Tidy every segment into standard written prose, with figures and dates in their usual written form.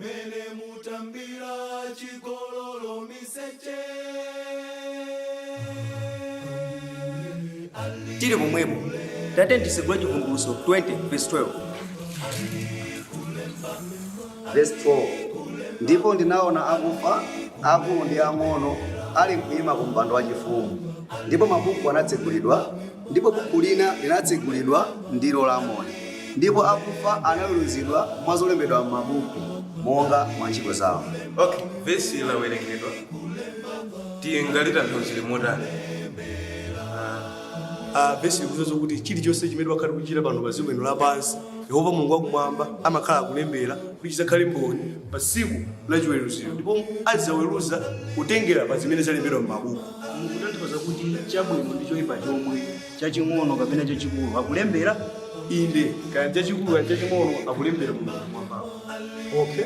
mene mutambira chigololo miseche tili pomwepo tate tisegula chivumbuluso 20:12 verse 4 ndipo ndinaona akufa akulu ndi ang'ono ali kuima ku mpando wachifumu ndipo mabuku anatsegulidwa ndipo buku lina linatsegulidwa ndilo la moyo ndipo akufa anaweruzidwa mwa zolembedwa m'mabuku monga mwa ntchito zawo. Okay, verse ila werengedwa tiyengalira ntozile motani verse ikuzoza kuti chilichonse chimene wakhala kuchita pano pa dziko lino lapansi Yehova Mulungu wakumwamba amakhala kulembera kuti chizakhale mboni pa tsiku la chiweruziro ndipo adzaweruza kutengera pa zimene zalembedwa m'mabuku. mukutanthauza kuti chabwino ndi choyipa chomwe chaching'ono kapena chachikulu akulembera inde kaya chachikulu kaya chaching'ono akulembera Mulungu mwambapo. Okay,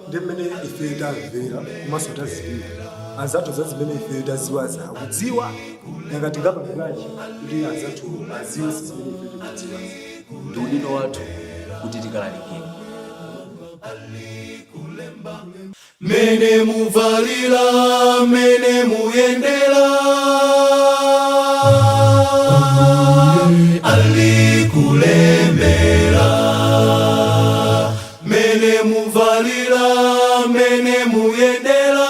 ndi mmene ife tamvera komanso taziwira anzathu za zimene ife taziwaza akudziwa nanga tingapangirachi kuti anzathu aziwe zimene ife tikudziwa. ndi udindo wathu kuti tikalalikire mene muvalira mene muyendera alikulembera mene muvalira mene muyendera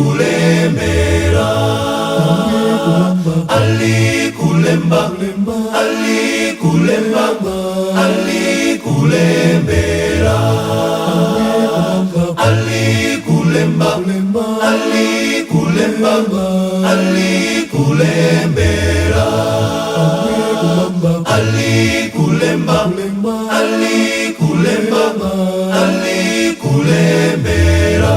alikulembera alikulemba alikulemba alikulembera alikulemba alikulemba alikulembera alikulemba alikulemba alikulembera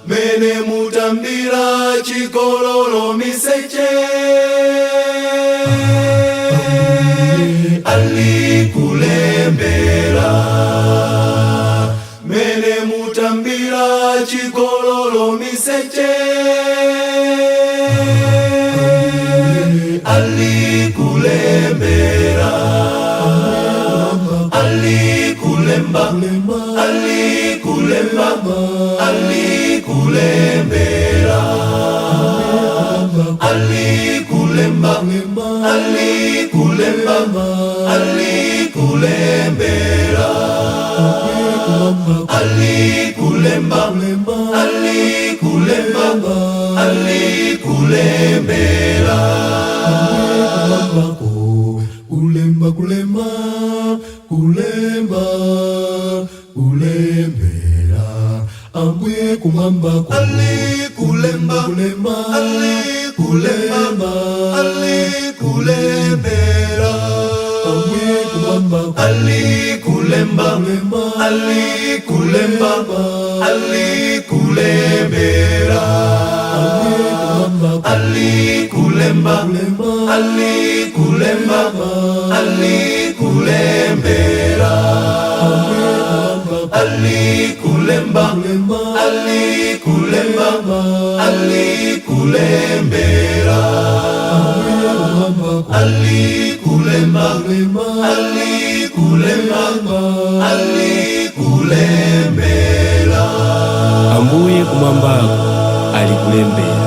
mene mutambira chigololo miseche alikulembera mene mutambira chigololo miseche alikulembera alikulemba alikulemba alikulembera alikulemba alikulemba alikulembera alikulemba alikulemba alikulembera kulemba kulemba kulemba kulembera ambuye kumwamba alikulemba kulemba alikulemba alikulembera ambuye kumwamba alikulemba alikulemba alikulembera alikulemba alikulemba alikulembera alikulemba alikulemba alikulembera alikulemba alikulemba alikulembera ambuye kumwambako alikulembera